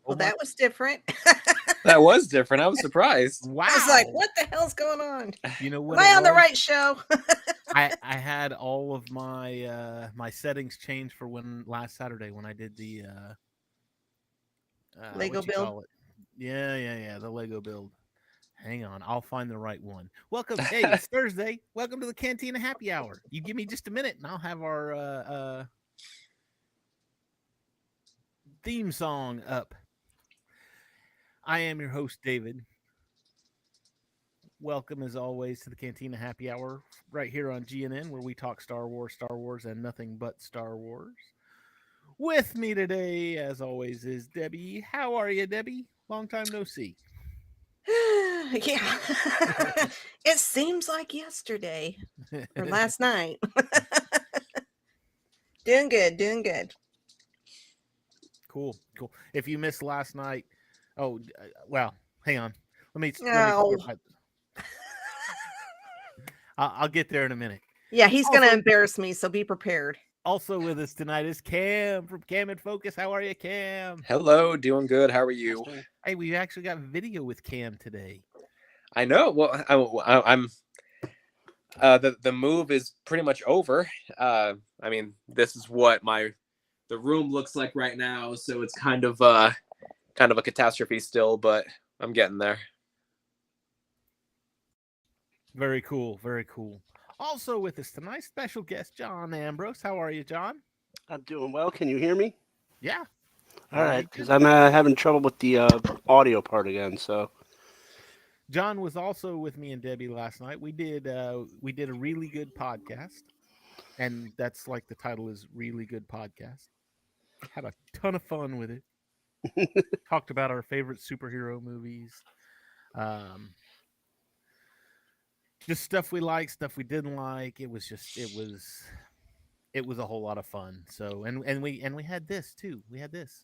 Well, that was different. That was different. I was surprised. Wow. I was like, what the hell's going on? You know Am what? I on the right show? I had all of my my settings changed for when last Saturday when I did the Lego what you build? call it? Yeah, the Lego build. Hang on, I'll find the right one. Welcome, hey, it's Thursday. Welcome to the Cantina Happy Hour. You give me just a minute, and I'll have our theme song up. I am your host, David. Welcome, as always, to the Cantina Happy Hour right here on GNN, where we talk Star Wars, and nothing but Star Wars. With me today, as always, is Debbie. How are you, Debbie? Long time no see. Yeah. It seems like yesterday or last night. Doing good. Cool. If you missed last night, well, hang on. Let me No. I'll get there in a minute. Yeah, he's going to embarrass me, so be prepared. Also with us tonight is Cam from Cam and Focus. How are you, Cam? Hello, doing good. How are you? Hey, we actually got video with Cam today. I know. Well, I'm. The move is pretty much over. I mean, this is what the room looks like right now. So it's kind of a catastrophe still, but I'm getting there. Very cool. Also with us tonight, special guest John Ambrose. How are you, John? I'm doing well. Can you hear me? Yeah. All right, because I'm having trouble with the audio part again. So John was also with me and Debbie last night. We did a really good podcast, and that's like the title is Really Good Podcast. Had a ton of fun with it. Talked about our favorite superhero movies. Just stuff we liked, stuff we didn't like. It was a whole lot of fun. So and we had this too. We had this.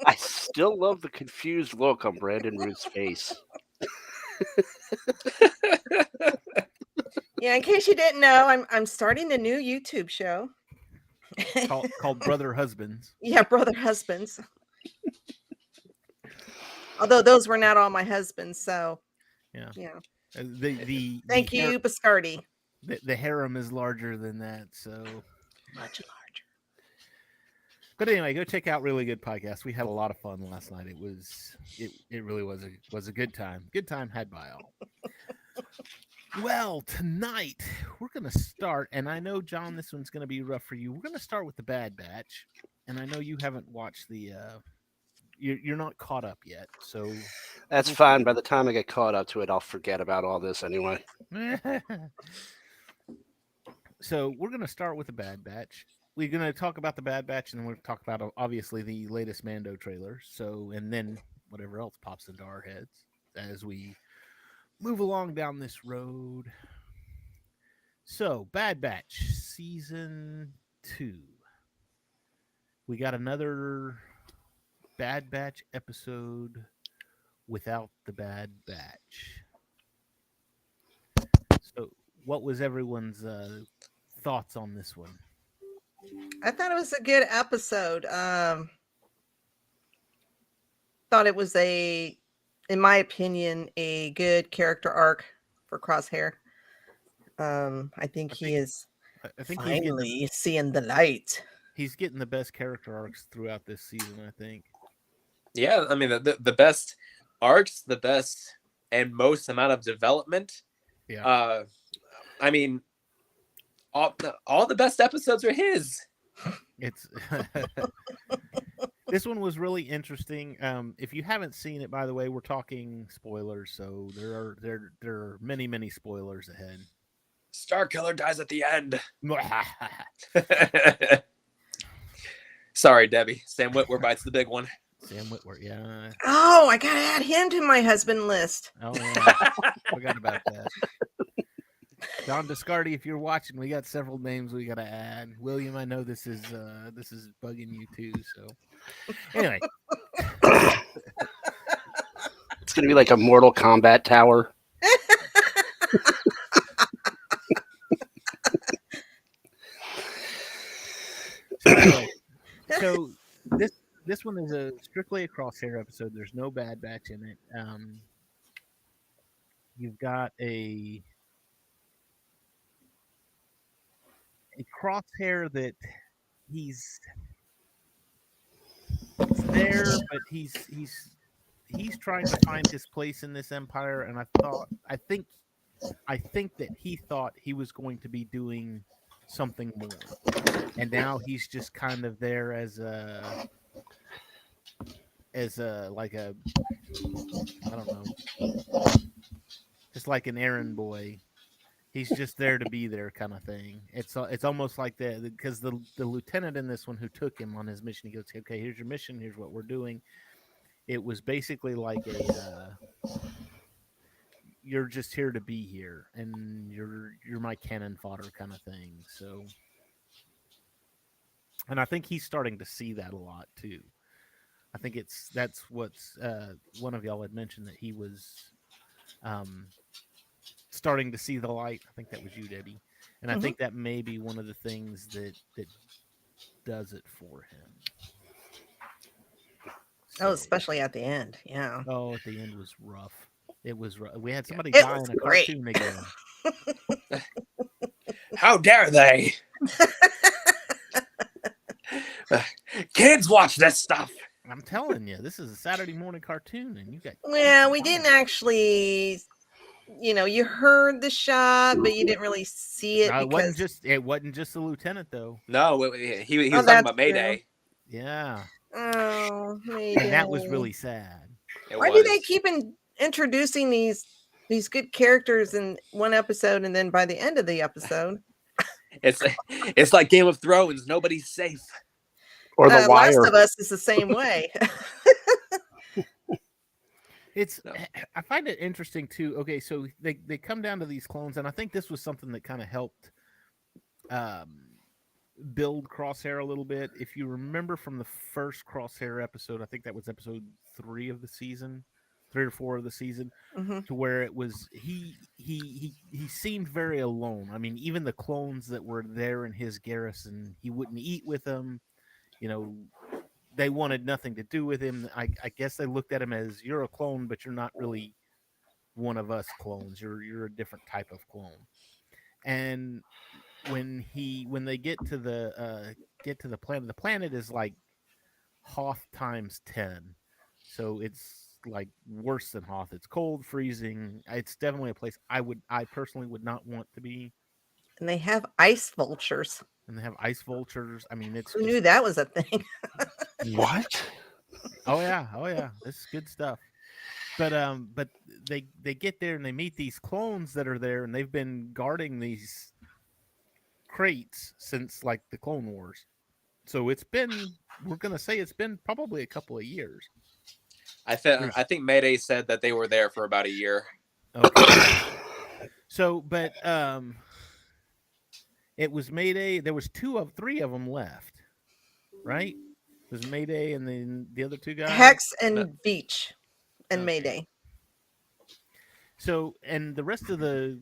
I still love the confused look on Brandon Root's face. Yeah, in case you didn't know, I'm starting a new YouTube show called Brother Husbands. Yeah, Brother Husbands. Although those were not all my husbands, so yeah. Thank you, Biscardi. The harem is larger than that, so much larger. But anyway, go check out Really Good Podcast. We had a lot of fun last night. It really was a good time. Good time had by all. Well, tonight we're gonna start, and I know, John, this one's gonna be rough for you. We're gonna start with the Bad Batch, and I know you haven't watched the. You're not caught up yet, so that's fine. By the time I get caught up to it, I'll forget about all this anyway. So we're gonna start with the Bad Batch. We're gonna talk about the Bad Batch, and then we'll talk about obviously the latest Mando trailer. So, and then whatever else pops into our heads as we move along down this road. So, Bad Batch Season 2. We got another Bad Batch episode without the Bad Batch. So, what was everyone's thoughts on this one? I thought it was a good episode. Thought it was in my opinion, a good character arc for Crosshair. I think he is finally seeing the light. He's getting the best character arcs throughout this season, I think. Yeah, I mean the best arcs, the best and most amount of development. Yeah. I mean, all the best episodes are his. It's this one was really interesting. If you haven't seen it, by the way, we're talking spoilers, so there are many spoilers ahead. Starkiller dies at the end. Sorry, Debbie. Sam Witwer bites the big one. Sam Witwer, yeah. Oh, I gotta add him to my husband list. Oh yeah, forgot about that. John Biscardi, if you're watching, we got several names we gotta add. William, I know this is bugging you too. So anyway, it's gonna be like a Mortal Kombat tower. So this this one is a strictly a Crosshair episode. There's no Bad Batch in it. You've got a Crosshair that he's there, but he's trying to find his place in this empire. And I think that he thought he was going to be doing something more, and now he's just kind of there as a like a, I don't know, just like an errand boy. He's just there to be there, kind of thing. It's almost like because the lieutenant in this one who took him on his mission, he goes, "Okay, here's your mission. Here's what we're doing." It was basically like a you're just here to be here, and you're my cannon fodder kind of thing. So, and I think he's starting to see that a lot too. I think that's what's one of y'all had mentioned that he was starting to see the light. I think that was you, Debbie, and I think that may be one of the things that does it for him. So, especially at the end, yeah. Oh, at the end was rough. It was rough. We had somebody die in a cartoon again. How dare they? Kids watch this stuff. I'm telling you, this is a Saturday morning cartoon, and you got. Yeah, we didn't actually. You heard the shot, but you didn't really see it. No, because it wasn't just the lieutenant though. No, he was talking about Mayday. True. Yeah. Oh, Mayday. And that was really sad. Why do they keep introducing these good characters in one episode, and then by the end of the episode, it's like Game of Thrones. Nobody's safe. Or The Wire. Last of Us is the same way. I find it interesting too. Okay, so they come down to these clones, and I think this was something that kind of helped build Crosshair a little bit. If you remember from the first Crosshair episode, I think that was episode 3 of the season, 3 or 4 of the season, to where it was he seemed very alone. I mean, even the clones that were there in his garrison, he wouldn't eat with them. They wanted nothing to do with him. I guess they looked at him as, you're a clone, but you're not really one of us clones. You're a different type of clone. And when they get to the planet, the planet is like Hoth times 10. So it's like worse than Hoth. It's cold, freezing. It's definitely a place I personally would not want to be. And they have ice vultures. I mean, who knew that was a thing? What? Oh yeah, this is good stuff. But they get there and they meet these clones that are there, and they've been guarding these crates since like the Clone Wars. So we're gonna say it's been probably a couple of years. I think Mayday said that they were there for about a year. Okay. So, but it was Mayday. There was 3 of them left, right? It was Mayday and then the other 2 guys. Hex and Beach and Mayday. So, and the rest of the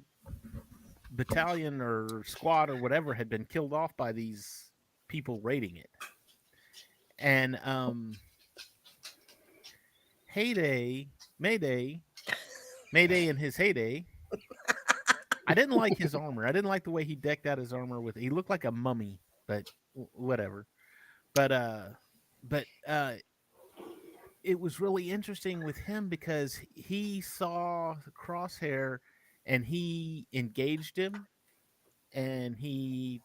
battalion or squad or whatever had been killed off by these people raiding it. And Mayday in his heyday, I didn't like his armor. I didn't like the way he decked out his armor he looked like a mummy, but whatever. But it was really interesting with him because he saw Crosshair and he engaged him, and he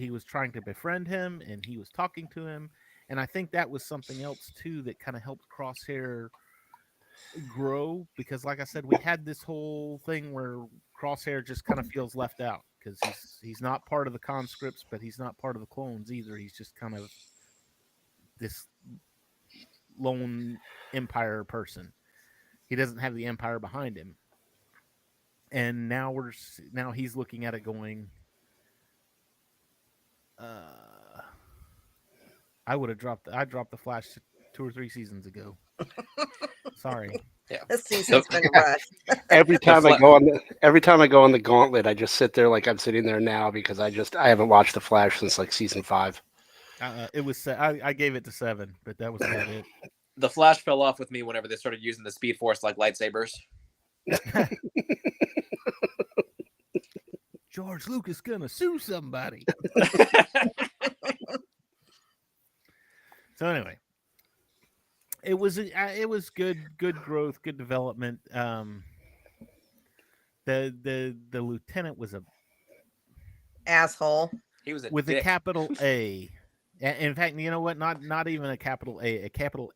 was trying to befriend him, and he was talking to him. And I think that was something else too that kind of helped Crosshair grow, because like I said, we had this whole thing where Crosshair just kind of feels left out because he's not part of the conscripts, but he's not part of the clones either. He's just kind of this lone Empire person. He doesn't have the Empire behind him. And now he's looking at it going, I dropped the Flash 2 or 3 seasons ago. Sorry. Yeah. This season's been rushed. Every time I go on the Gauntlet, I just sit there like I'm sitting there now because I haven't watched The Flash since like season 5. It was. I gave it to 7, but that was about it. The Flash fell off with me whenever they started using the Speed Force like lightsabers. George Lucas gonna sue somebody. So anyway, it was good growth, good development. The lieutenant was a Asshole. He was a with dick. a capital A. In fact, you know what? Not even a capital ASSHOLE.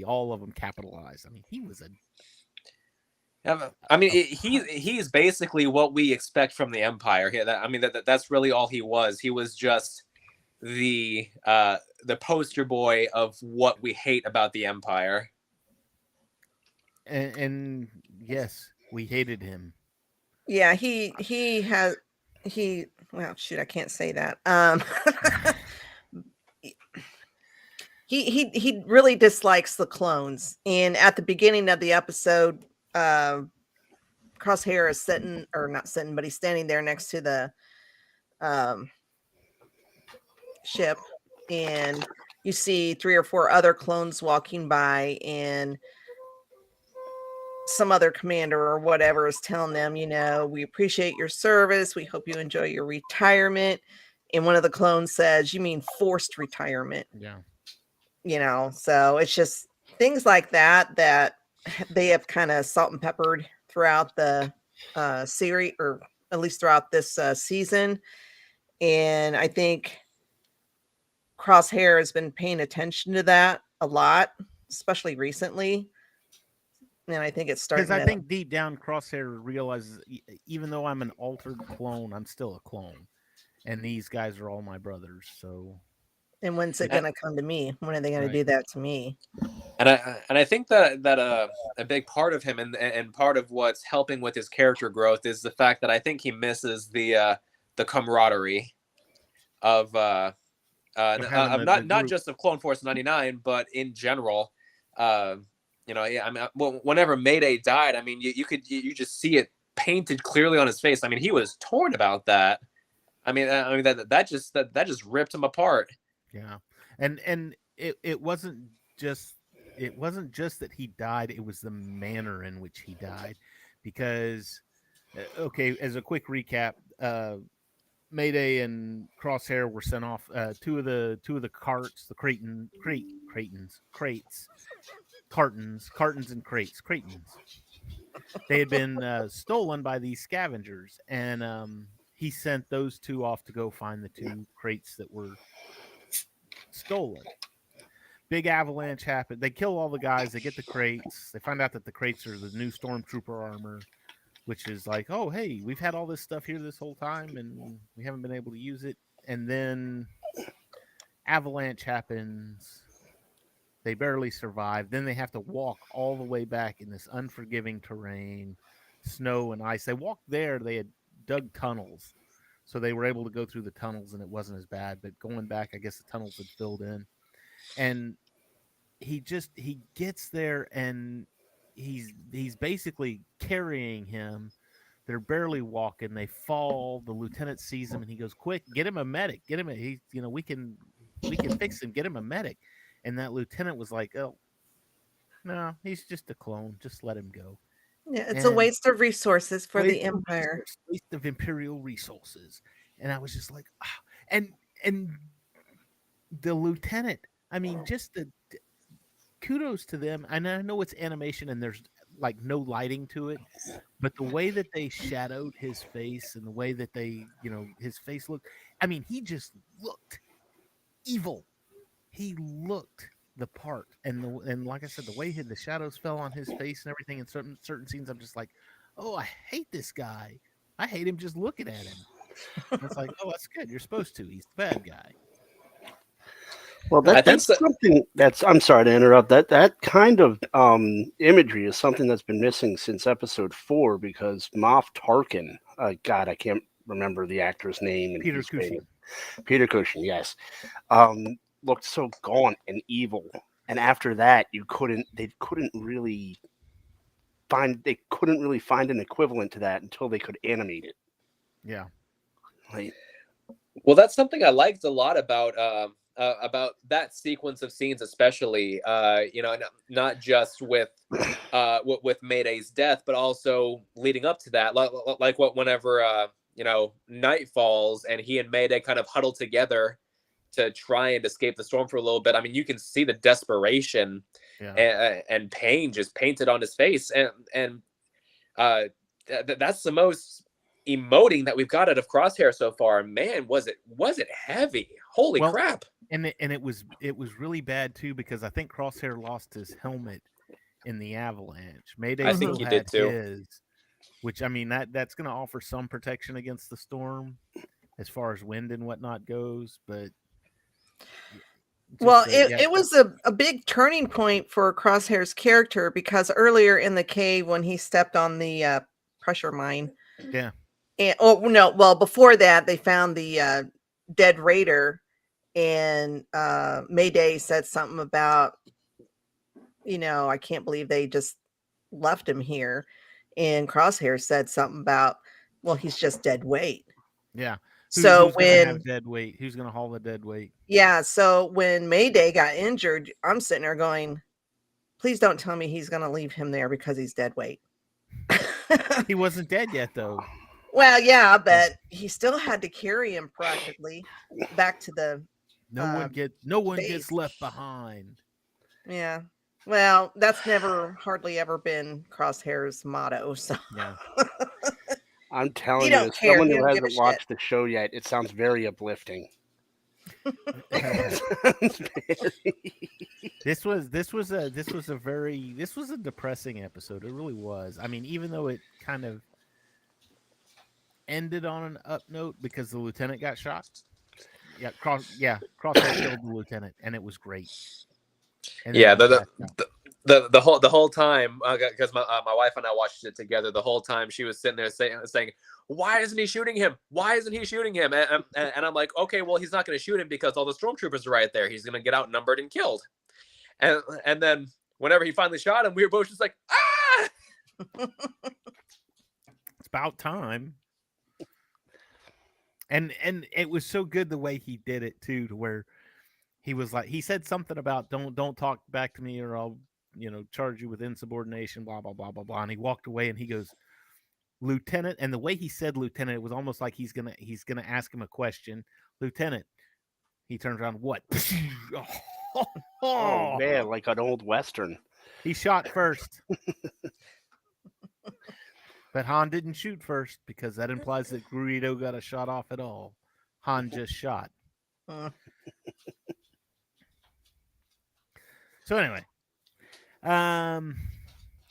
All of them capitalized. I mean, he was a. I mean, he's basically what we expect from the Empire. That's really all he was. He was just the poster boy of what we hate about the Empire. And yes, we hated him. Yeah, well, shoot, I can't say that. He really dislikes the clones. And at the beginning of the episode, Crosshair is sitting, or not sitting, but he's standing there next to the ship, and you see 3 or 4 other clones walking by, and some other commander or whatever is telling them, we appreciate your service. We hope you enjoy your retirement. And one of the clones says, "You mean forced retirement?" Yeah. So it's just things like that they have kind of salt and peppered throughout the series, or at least throughout this season. And I think Crosshair has been paying attention to that a lot, especially recently. And I think it's starting because I think deep down Crosshair realizes even though I'm an altered clone, I'm still a clone, and these guys are all my brothers. So, and when's it gonna come to me? When are they gonna do that to me? And I think that a big part of him and part of what's helping with his character growth is the fact that I think he misses the camaraderie of not just of Clone Force 99, but in general. Whenever Mayday died, I mean, you just see it painted clearly on his face. I mean, he was torn about that. I mean that just ripped him apart. Yeah, and it wasn't just that he died; it was the manner in which he died. Because, okay, as a quick recap, Mayday and Crosshair were sent off. Two of the carts, the cartons and cratons. They had been stolen by these scavengers, and he sent those 2 off to go find the 2 crates that were stolen. Big avalanche happened. They kill all the guys. They get the crates. They find out that the crates are the new stormtrooper armor, which is like, oh, hey, we've had all this stuff here this whole time, and we haven't been able to use it. And then avalanche happens. They barely survive. Then they have to walk all the way back in this unforgiving terrain, snow and ice. They walked there. They had dug tunnels, so they were able to go through the tunnels, and it wasn't as bad. But going back, I guess the tunnels had filled in. And he gets there, and he's basically carrying him. They're barely walking. They fall. The lieutenant sees him, and he goes, "Quick, get him a medic. Get him we can fix him. Get him a medic." And that lieutenant was like, "Oh, no, he's just a clone. Just let him go." Yeah, it's a waste of resources for the Empire. Waste of Imperial resources. And I was just like, and the lieutenant, I mean, just the kudos to them. And I know it's animation and there's like no lighting to it, but the way that they shadowed his face and the way that they, his face looked, I mean, he just looked evil. He looked the part, and like I said, the way the shadows fell on his face and everything in certain scenes, I'm just like, oh, I hate this guy. I hate him just looking at him. And it's like, oh, that's good. You're supposed to. He's the bad guy. Well, that's something that's. I'm sorry to interrupt. That kind of imagery is something that's been missing since episode 4 because Moff Tarkin. God, I can't remember the actor's name. And Peter Cushing. Peter Cushing, yes. Looked so gaunt and evil, and after that, they couldn't really find an equivalent to that until they could animate it. Yeah. Like, Well, that's something I liked a lot about that sequence of scenes, especially not just with Mayday's death, but also leading up to that, like whenever night falls and he and Mayday kind of huddle together to try and escape the storm for a little bit. I mean, you can see the desperation and pain just painted on his face, and that's the most emoting that we've got out of Crosshair so far. Man, was it heavy? Holy crap! And it was really bad too, because I think Crosshair lost his helmet in the avalanche. Mayday I think still he had did too. his, which I mean that's going to offer some protection against the storm as far as wind and whatnot goes, but well, it was a big turning point for Crosshair's character, because earlier in the cave when he stepped on the pressure mine, and before that they found the dead raider, and Mayday said something about, I can't believe they just left him here, and Crosshair said something about, well, he's just dead weight. Yeah. Who's gonna have dead weight? Who's gonna haul the dead weight? Yeah. So when Mayday got injured, I'm sitting there going, please don't tell me he's gonna leave him there because he's dead weight. He wasn't dead yet, though. Well, yeah, but he still had to carry him practically back to the. No one gets left behind. Yeah. Well, that's hardly ever been Crosshair's motto. So yeah. I'm telling you, as someone who hasn't watched the show yet, it sounds very uplifting. This was a depressing episode. It really was. I mean, even though it kind of ended on an up note because the lieutenant got shot. Crosshair killed the lieutenant, and it was great. And the whole time, because my wife and I watched it together, the whole time she was sitting there saying, why isn't he shooting him? Why isn't he shooting him? And I'm like, okay, well, he's not going to shoot him because all the stormtroopers are right there. He's going to get outnumbered and killed. And then whenever he finally shot him, we were both just like, ah! It's about time. And it was so good the way he did it too, to where he was like, he said something about don't talk back to me or I'll charge you with insubordination, blah blah blah blah blah. And he walked away and he goes, Lieutenant, and the way he said Lieutenant, it was almost like he's gonna ask him a question. Lieutenant. He turns around, what? Oh man, like an old Western. He shot first. But Han didn't shoot first, because that implies that Greedo got a shot off at all. Han just shot. So anyway, a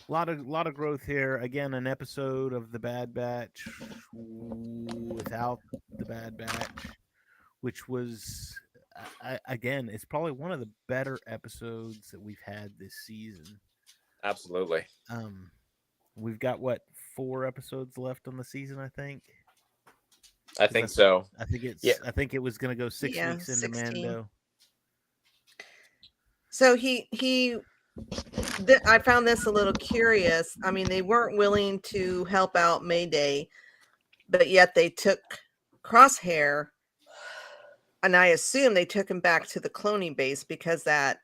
lot of growth here. Again, an episode of the Bad Batch without the Bad Batch, which was again, it's probably one of the better episodes that we've had this season. Absolutely. We've got 4 episodes left on the season, I think. I think so. I think I think it was going to go 6 weeks into 16. Mando. So I found this a little curious. I mean, they weren't willing to help out Mayday, but yet they took Crosshair, and I assume they took him back to the cloning base because that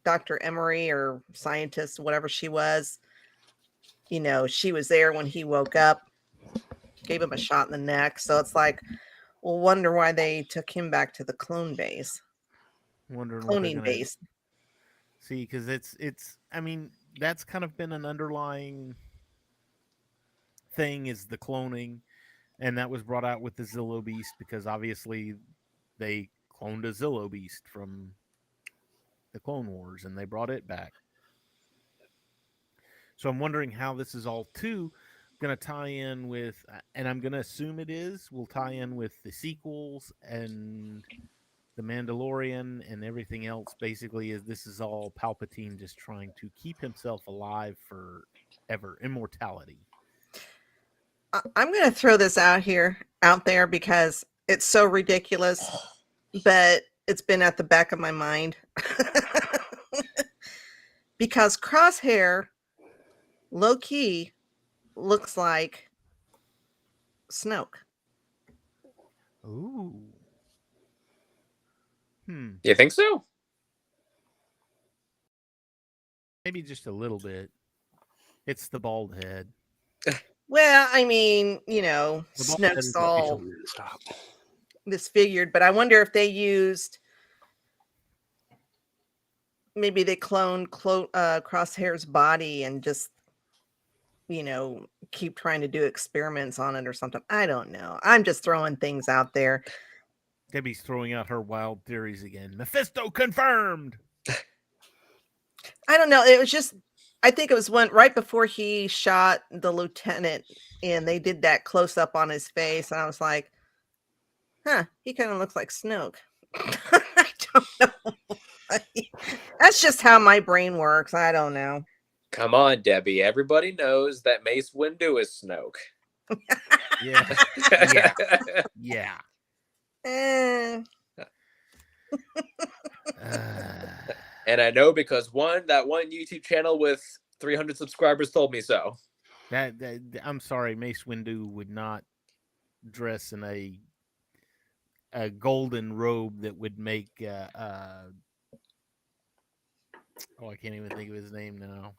Dr. Emery, or scientist, whatever she was, she was there when he woke up, gave him a shot in the neck. So it's like, we'll wonder why they took him back to the clone base. Cloning base. See, because it's I mean, that's kind of been an underlying thing, is the cloning, and that was brought out with the Zillo Beast, because obviously they cloned a Zillo Beast from the Clone Wars and they brought it back. So I'm wondering how this is all going to tie in with, and I'm going to assume will tie in with the sequels and the Mandalorian and everything else. Basically, this is all Palpatine just trying to keep himself alive forever, immortality. I'm going to throw this out there because it's so ridiculous, but it's been at the back of my mind. Because Crosshair, low key, looks like Snoke. Ooh. You think so? Maybe just a little bit. It's the bald head. Well, I mean, The bald head Snoke's is all Stop. disfigured, but I wonder if they used. Maybe they cloned Crosshair's body and just, keep trying to do experiments on it or something. I don't know. I'm just throwing things out there. Debbie's throwing out her wild theories again. Mephisto confirmed. I don't know. It was just, I think it was right before he shot the lieutenant and they did that close up on his face. And I was like, he kind of looks like Snoke. I don't know. That's just how my brain works. I don't know. Come on, Debbie. Everybody knows that Mace Windu is Snoke. Yeah. Yeah. And I know because that one YouTube channel with 300 subscribers told me so. That I'm sorry, Mace Windu would not dress in a golden robe that would make I can't even think of his name now.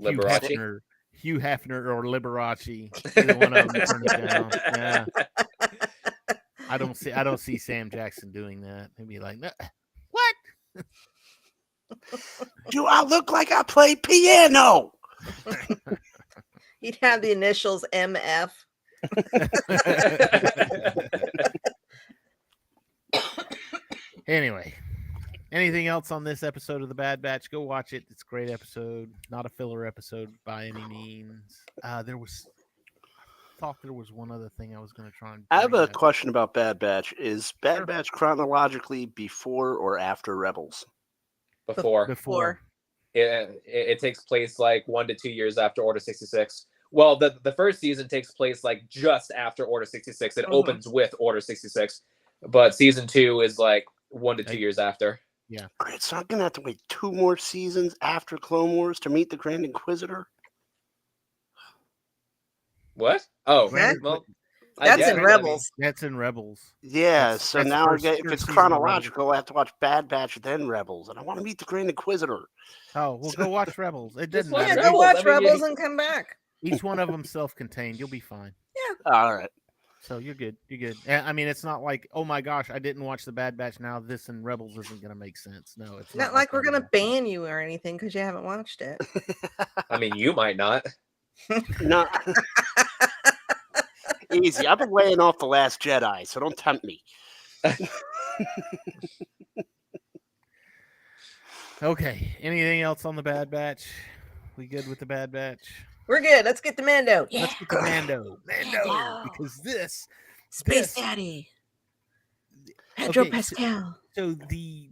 Liberace. Hugh Hefner or Liberace. Either one of them turn it down. Yeah. I don't see Sam Jackson doing that. He'd be like, no, what? Do I look like I play piano? He'd have the initials MF. Anyway, anything else on this episode of The Bad Batch? Go watch it. It's a great episode. Not a filler episode by any means. Thought there was one other thing I was going to try and. I have a question about Bad Batch. Is Bad Batch chronologically before or after Rebels? Before. It takes place like 1 to 2 years after Order 66. Well, the first season takes place like just after Order 66. It opens with Order 66, but season 2 is like 1 to 2 years after. Yeah. Great, so I'm gonna have to wait 2 more seasons after Clone Wars to meet the Grand Inquisitor. What? Oh, well, that's in Rebels. That's in Rebels. Yeah, that's now if it's chronological, I have to watch Bad Batch then Rebels, and I want to meet the Grand Inquisitor. Oh, well, go watch Rebels. It doesn't Yeah, matter. go watch Rebels and come back. Each one of them self-contained. You'll be fine. Yeah. All right. So you're good. You're good. I mean, it's not like, oh my gosh, I didn't watch the Bad Batch. Now this and Rebels isn't going to make sense. No, it's not like we're going to ban you or anything because you haven't watched it. I mean, you might not. No. Easy. I've been laying off The Last Jedi, so don't tempt me. Okay. Anything else on the Bad Batch? We good with the Bad Batch? We're good. Let's get the Mando. Yeah. Let's get the Mando. Because this Space Daddy. Pedro Pascal. So the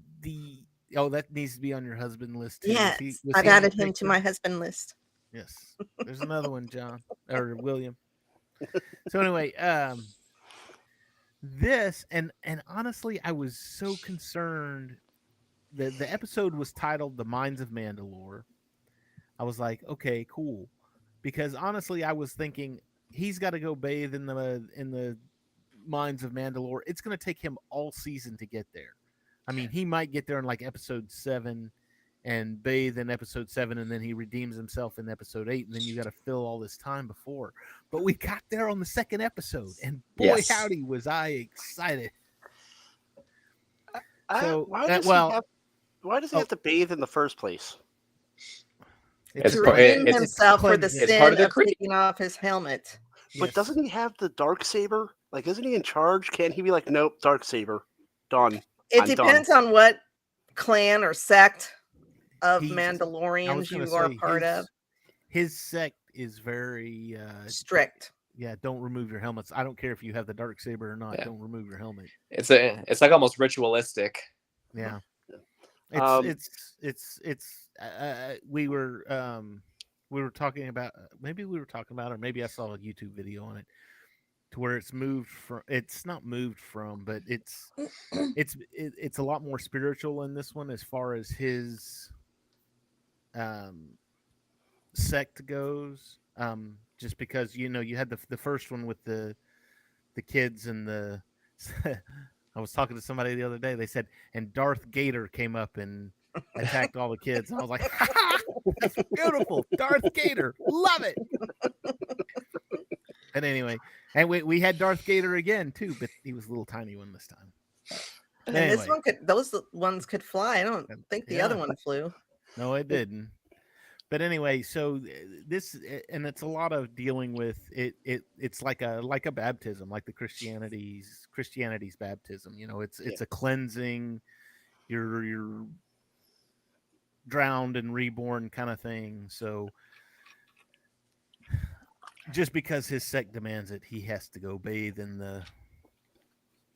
that needs to be on your husband list too. Yes, I've added him to my husband list. Yes. There's another one, John or William. So anyway, this and honestly, I was so concerned that the episode was titled "The Mines of Mandalore." I was like, okay, cool, because honestly, I was thinking he's got to go bathe in the mines of Mandalore. It's going to take him all season to get there. I mean, he might get there in like episode 7 and bathe in episode 7, and then he redeems himself in episode 8, and then you got to fill all this time before. But we got there on the second episode, and boy, howdy, was I excited. Why does he have to bathe in the first place? To redeem himself for the sin of taking off his helmet. But doesn't he have the Darksaber? Like, isn't he in charge? Can't he be like, nope, Darksaber, done? It depends on what clan or sect of Mandalorians you are part of. His sect is very strict. Yeah, don't remove your helmets. I don't care if you have the Darksaber or not. Don't remove your helmet. It's like almost ritualistic. Yeah. We were talking about or maybe I saw a YouTube video on it to where it's not moved from, but it's a lot more spiritual in this one as far as his sect goes. Just because you had the first one with the the kids and the. I was talking to somebody the other day. They said, and Darth Gator came up and attacked all the kids. And I was like, ha, that's beautiful. Darth Gator. Love it. But anyway, and we had Darth Gator again, too, but he was a little tiny one this time. And Anyway, this one those ones could fly. I don't think the other one flew. No, it didn't. But anyway, so this, and it's a lot of dealing with it. It's like a baptism, like the Christianity's baptism. You know, it's a cleansing. You're drowned and reborn kind of thing. So just because his sect demands it, he has to go bathe in the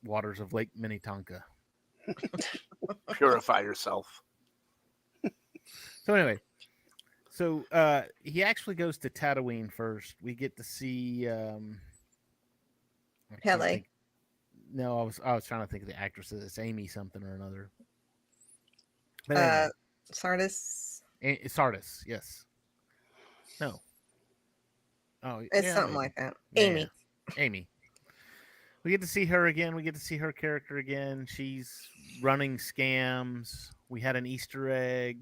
waters of Lake Minnetonka. Purify yourself. So anyway. So he actually goes to Tatooine first. We get to see Pele. No, I was trying to think of the actresses. It's Amy something or another. But anyway. Sardis. Sardis, yes. No. Oh, it's something like that. Yeah. Amy. We get to see her again. We get to see her character again. She's running scams. We had an Easter egg.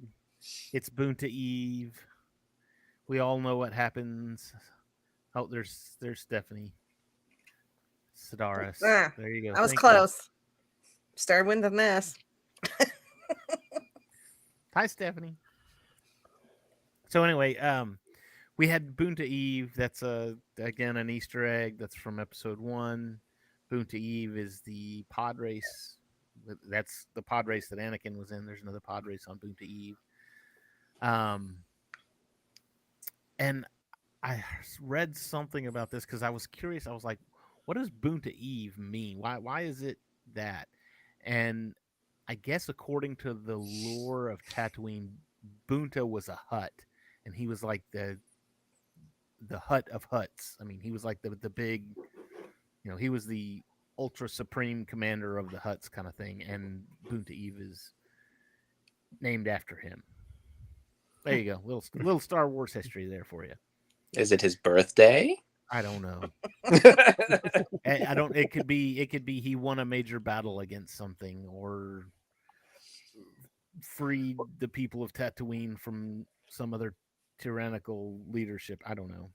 It's Boonta Eve. We all know what happens. Oh, there's Stephanie Sedaris. There you go. I was close. Started with the mess. Hi, Stephanie. So anyway, we had Boonta Eve. That's again an Easter egg. That's from episode 1. Boonta Eve is the pod race. That's the pod race that Anakin was in. There's another pod race on Boonta Eve. And I read something about this because I was curious. I was like, what does Boonta Eve mean? Why is it that? And I guess according to the lore of Tatooine, Boonta was a Hutt, and he was like the Hutt of Hutts. I mean, he was like the big, you know, he was the ultra supreme commander of the Hutts kind of thing, and Boonta Eve is named after him. There you go. Little Star Wars history there for you. Is it his birthday? I don't know. I don't. It could be he won a major battle against something or freed the people of Tatooine from some other tyrannical leadership. I don't know.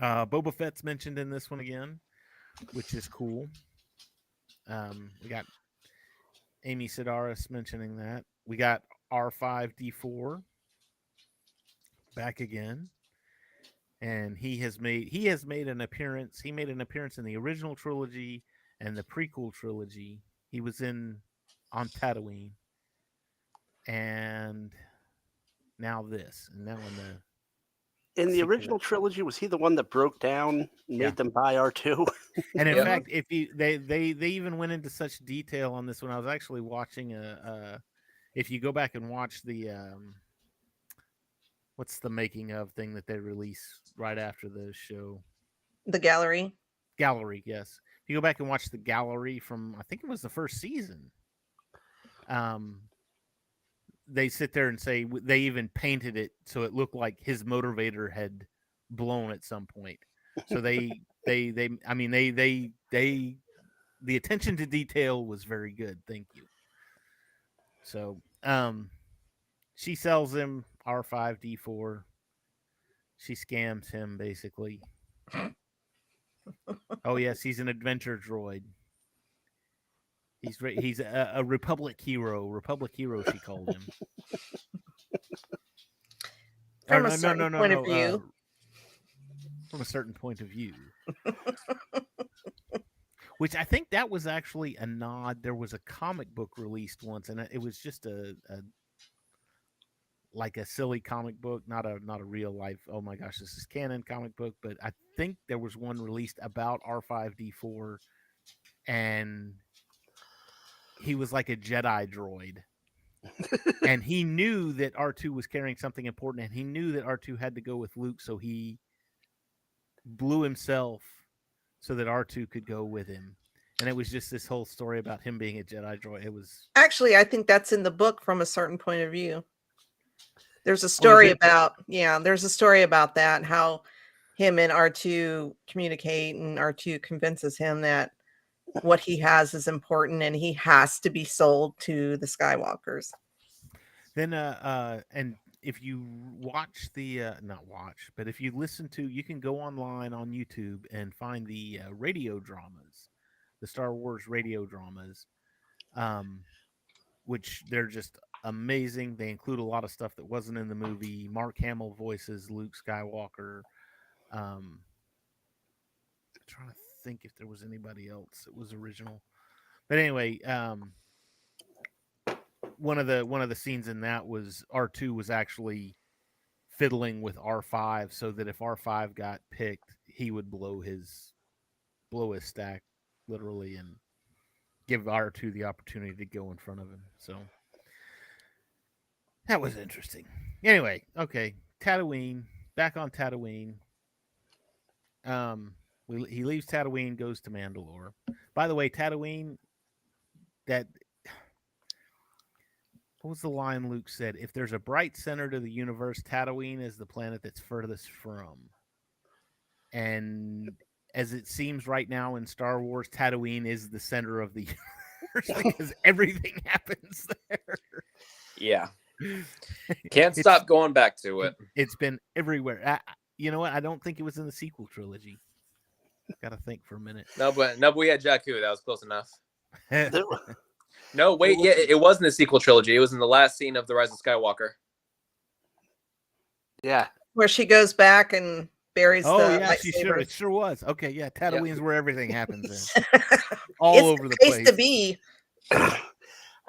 Boba Fett's mentioned in this one again, which is cool. We got Amy Sedaris mentioning that. We got R5D4 back again, and he has made an appearance. He made an appearance in the original trilogy and the prequel trilogy. He was on Tatooine, and now this, and now in the original trilogy, was he the one that broke down and made them buy R2? And in fact, if they even went into such detail on this when I was actually watching if you go back and watch the what's the making of thing that they release right after the show, the gallery, yes. If you go back and watch the gallery from, I think it was the first season, they sit there and say they even painted it so it looked like his motivator had blown at some point. So the attention to detail was very good. Thank you. So, she sells him R5D4. She scams him basically. Oh yes, he's an adventure droid. He's a Republic hero. Republic hero, she called him. From a certain point of view. From a certain point of view. Which I think that was actually a nod. There was a comic book released once, and it was just like a silly comic book, not a real life, oh my gosh, this is canon comic book. But I think there was one released about R5D4, and he was like a Jedi droid. And he knew that R2 was carrying something important, and he knew that R2 had to go with Luke, so he blew himself so that R2 could go with him. And it was just this whole story about him being a Jedi droid. It was actually, I think that's in the book from a certain point of view. There's a story about that, how him and R2 communicate, and R2 convinces him that what he has is important and he has to be sold to the Skywalkers. Then and if you watch the not watch, but if you listen to, you can go online on YouTube and find the radio dramas, the Star Wars radio dramas, which they're just amazing. They include a lot of stuff that wasn't in the movie. Mark Hamill voices Luke Skywalker. I'm trying to think if there was anybody else that was original, but anyway, one of the scenes in that was R2 was actually fiddling with R5 so that if R5 got picked, he would blow his stack literally and give R2 the opportunity to go in front of him. So that was interesting. Anyway, okay, Tatooine, back on Tatooine. He leaves Tatooine, goes to Mandalore. By the way, Tatooine, that what was the line Luke said? If there's a bright center to the universe, Tatooine is the planet that's furthest from. And as it seems right now in Star Wars, Tatooine is the center of the universe because everything happens there. Yeah. Can't stop going back to it. It's been everywhere. You know what? I don't think it was in the sequel trilogy. Got to think for a minute. No, but we had Jakku. That was close enough. No, wait. Yeah, it wasn't the sequel trilogy. It was in the last scene of The Rise of Skywalker. Yeah. Where she goes back and buries the lightsaber. It sure was. Okay, yeah. Tatooine's where everything happens in. All it's over the place place. To be.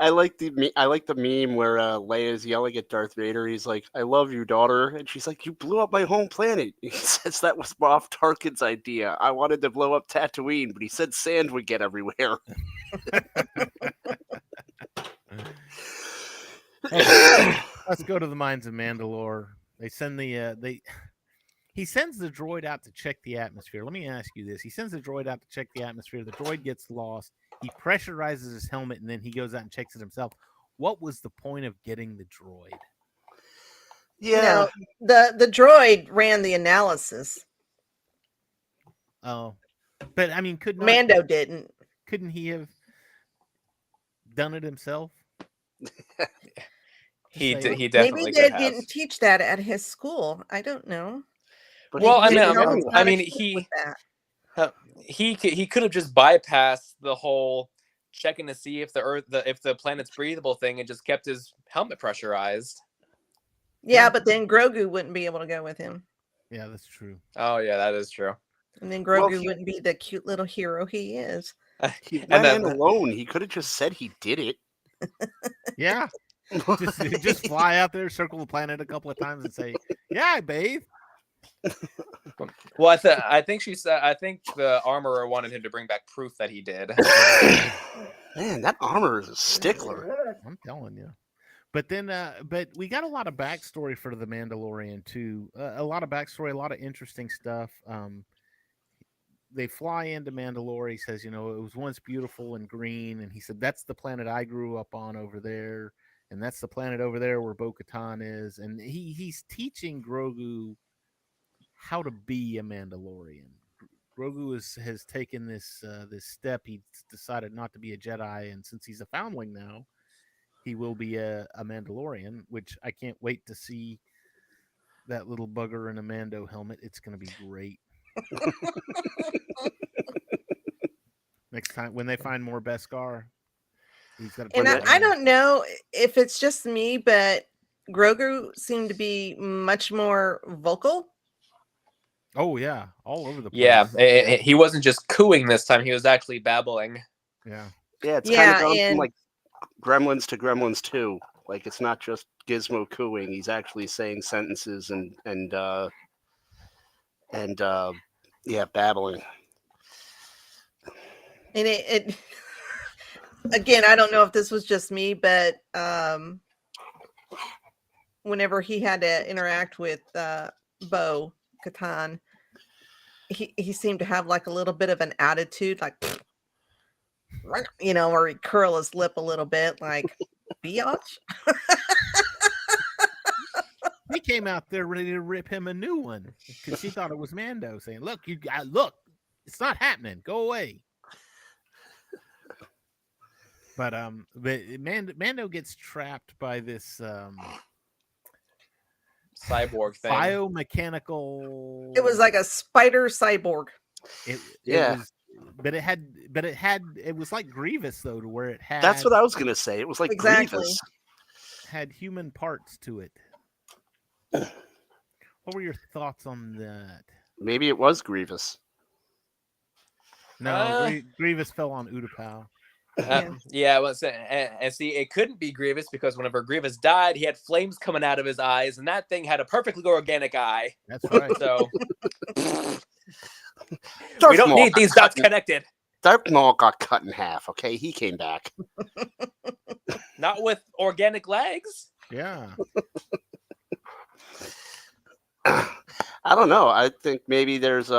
I like the meme where Leia's yelling at Darth Vader. He's like, "I love you, daughter," and she's like, "You blew up my home planet." He says that was Moff Tarkin's idea. I wanted to blow up Tatooine, but he said sand would get everywhere. Okay, let's go to the mines of Mandalore. They send he sends the droid out to check the atmosphere. Let me ask you this: he sends the droid out to check the atmosphere. The droid gets lost. He pressurizes his helmet, and then he goes out and checks it himself. What was the point of getting the droid? Yeah, the droid ran the analysis. Oh, but I mean, Mando didn't? Couldn't he have done it himself? He definitely maybe they didn't teach that at his school. I don't know. But well, I mean, he could have just bypassed the whole checking to see if the planet's breathable thing and just kept his helmet pressurized. Yeah, but then Grogu wouldn't be able to go with him. Yeah, that's true. Oh yeah, that is true. And then Grogu wouldn't be the cute little hero he is. He went in alone. He could have just said he did it. Yeah. just fly out there, circle the planet a couple of times and say, "Yeah, I bathe." Well, I think she said. I think the armorer wanted him to bring back proof that he did. Man, that armor is a stickler. I'm telling you. But then, but we got a lot of backstory for the Mandalorian too. A lot of backstory, a lot of interesting stuff. They fly into Mandalore. He says, it was once beautiful and green, and he said that's the planet I grew up on over there, and that's the planet over there where Bo-Katan is. And he's teaching Grogu how to be a Mandalorian. Grogu has taken this step. He's decided not to be a Jedi, and since he's a foundling now, he will be a Mandalorian, which I can't wait to see that little bugger in a Mando helmet. It's going to be great. Next time when they find more Beskar, he's got. And I don't know if it's just me, but Grogu seemed to be much more vocal. Oh yeah, all over the place. Yeah, he wasn't just cooing this time; he was actually babbling. Yeah, it's kind of gone from like Gremlins to Gremlins 2. Like it's not just Gizmo cooing; he's actually saying sentences and babbling. And it again, I don't know if this was just me, but whenever he had to interact with Bo-Katan, he seemed to have like a little bit of an attitude, like or he'd curl his lip a little bit, like biatch. He came out there ready to rip him a new one because she thought it was Mando saying, look, it's not happening. Go away. But Mando gets trapped by this cyborg thing. Biomechanical. It was like a spider cyborg. It Yeah. was, it was like Grievous though, to where it had. That's what I was gonna say. It was like Grievous. Had human parts to it. What were your thoughts on that? Maybe it was Grievous. No, Grievous fell on Utapau. Yeah, well, and see, it couldn't be Grievous because whenever Grievous died, he had flames coming out of his eyes, and that thing had a perfectly organic eye. That's right. So we don't need these dots connected. Darth Maul got cut in half. Okay, he came back. Not with organic legs. Yeah. I don't know. I think maybe there's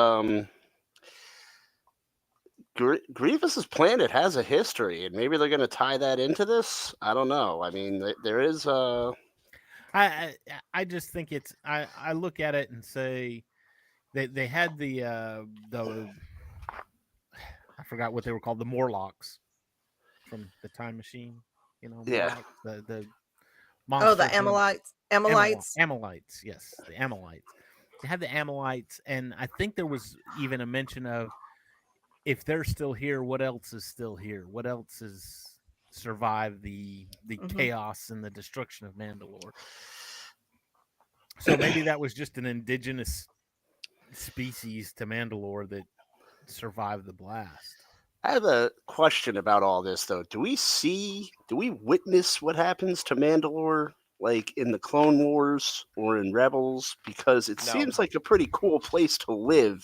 Grievous's planet has a history, and maybe they're going to tie that into this. I don't know. I mean, there is I just think it's. I look at it and say they had the I forgot what they were called, the Morlocks from the Time Machine. You know, yeah. The monster. Oh, the Amaleits. Amaleits, yes, the Amaleits. They had the Amaleits, and I think there was even a mention of, if they're still here, what else is still here? What else has survived the chaos and the destruction of Mandalore? So maybe that was just an indigenous species to Mandalore that survived the blast. I have a question about all this, though. Do we witness what happens to Mandalore, like in the Clone Wars or in Rebels? Because it seems like a pretty cool place to live.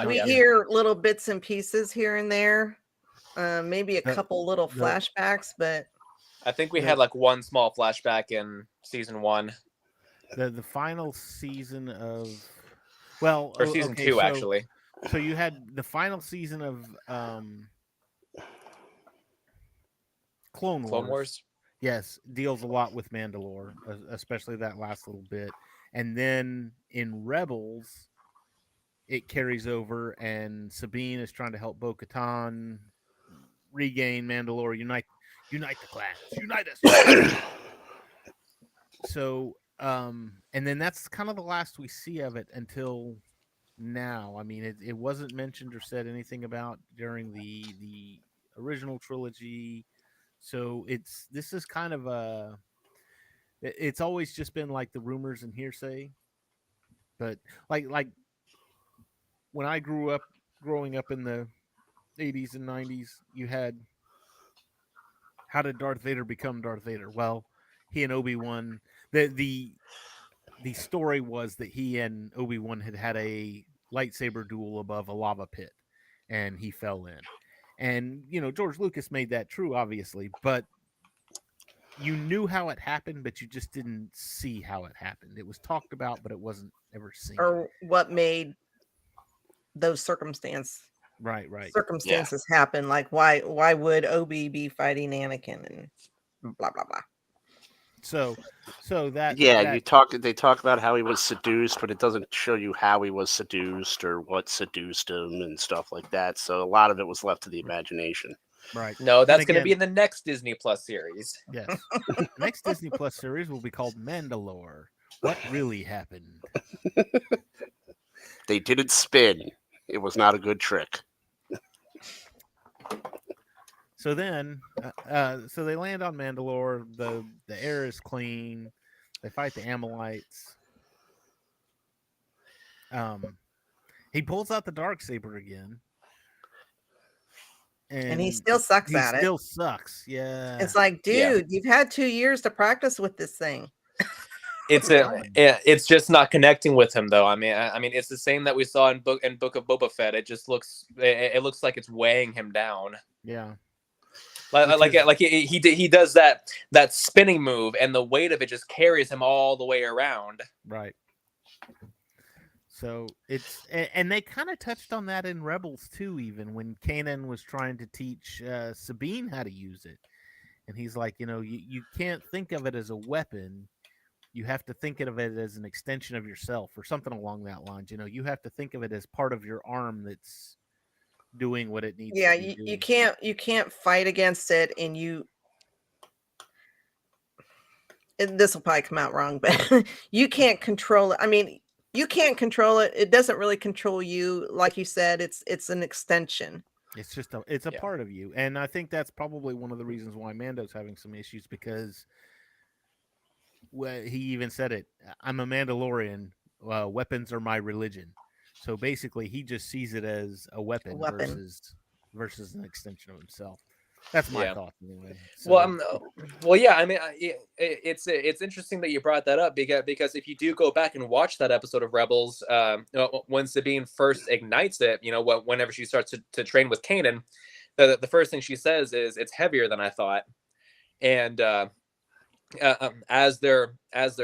We hear little bits and pieces here and there, maybe a couple little flashbacks, but I think we had like one small flashback in season 1. The final season of or season 2 actually. So you had the final season of Clone Wars. Yes, deals a lot with Mandalore, especially that last little bit, and then in Rebels, it carries over, and Sabine is trying to help Bo-Katan regain Mandalore, unite the clans, unite us. So, and then that's kind of the last we see of it until now. I mean, it wasn't mentioned or said anything about during the original trilogy. So this is kind of it's always just been like the rumors and hearsay. But like when I growing up in the 80s and 90s, you had, how did Darth Vader become Darth Vader? Well, he and Obi-Wan, the story was that he and Obi-Wan had a lightsaber duel above a lava pit, and he fell in. And, George Lucas made that true, obviously, but you knew how it happened, but you just didn't see how it happened. It was talked about, but it wasn't ever seen. Or what made those circumstances happen. Like, why would Obi be fighting Anakin and blah, blah, blah. So that they talk about how he was seduced, but it doesn't show you how he was seduced or what seduced him and stuff like that. So a lot of it was left to the imagination. Right. No, that's going to be in the next Disney Plus series. Yes. The next Disney Plus series will be called Mandalore. What really happened? They didn't spin. It was not a good trick. So then, so they land on Mandalore. The air is clean. They fight the Amaleits. He pulls out the Darksaber again. And he still sucks at it. He still sucks. Yeah. It's like, dude, you've had 2 years to practice with this thing. It's just not connecting with him though. I mean, it's the same that we saw in Book of Boba Fett. It just looks like it's weighing him down. Yeah. He does that spinning move, and the weight of it just carries him all the way around. Right. So and they kind of touched on that in Rebels too, even when Kanan was trying to teach Sabine how to use it, and he's like, you can't think of it as a weapon. you have to think of it as an extension of yourself or something along that lines. You have to think of it as part of your arm that's doing what it needs Yeah, to be doing. you can't fight against it, and this will probably come out wrong, but you can't control it. I mean, you can't control it. It doesn't really control you. Like you said, it's an extension. It's just a part of you. And I think that's probably one of the reasons why Mando's having some issues, because he even said it. I'm a Mandalorian. Weapons are my religion. So basically, he just sees it as a weapon, versus an extension of himself. That's my thought anyway. So, well, yeah. I mean, it's interesting that you brought that up, because if you do go back and watch that episode of Rebels, when Sabine first ignites it, whenever she starts to train with Kanan, the first thing she says is, "It's heavier than I thought," and as they're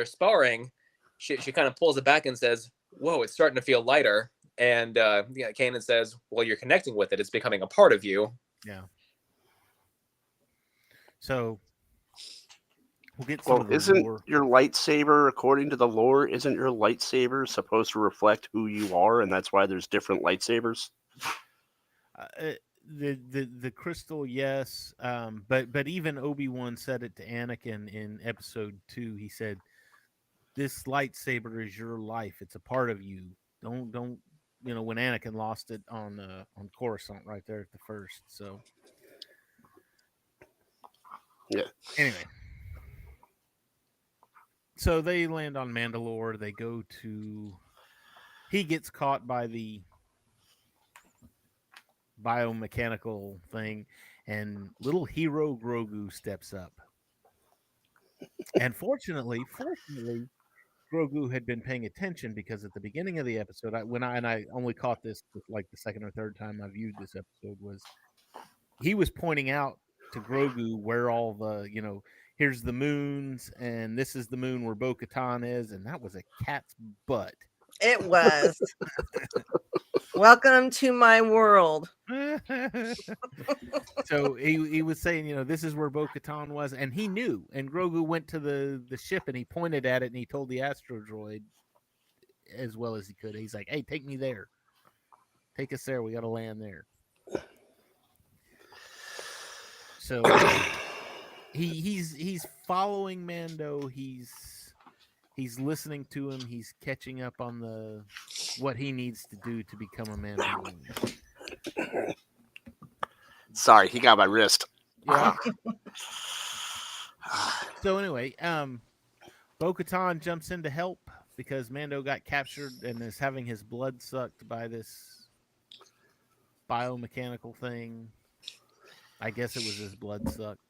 sparring, she kind of pulls it back and says, "Whoa, it's starting to feel lighter." And Kanan says, "Well, you're connecting with it. It's becoming a part of you." Yeah. So we'll get some of the isn't lore. Your lightsaber, according to the lore, isn't your lightsaber supposed to reflect who you are, and that's why there's different lightsabers? The crystal, yes, but even Obi-Wan said it to Anakin in Episode 2. He said, "This lightsaber is your life. It's a part of you. Don't when Anakin lost it on Coruscant right there at the first." So yeah. Anyway, so they land on Mandalore. They go to. He gets caught by the biomechanical thing, and little hero Grogu steps up. And fortunately, Grogu had been paying attention, because at the beginning of the episode, I only caught this like the second or third time I viewed this episode, was he was pointing out to Grogu where all the, here's the moons, and this is the moon where Bo-Katan is, and that was a cat's butt. It was. Welcome to my world. So he was saying, this is where Bo-Katan was, and he knew. And Grogu went to the ship and he pointed at it and he told the astro droid as well as he could. He's like, "Hey, take me there. Take us there. We got to land there." So he's following Mando. He's listening to him. He's catching up on what he needs to do to become a Mandalorian. Sorry, he got my wrist. Yeah. So anyway, Bo-Katan jumps in to help because Mando got captured and is having his blood sucked by this biomechanical thing. I guess it was his blood sucked.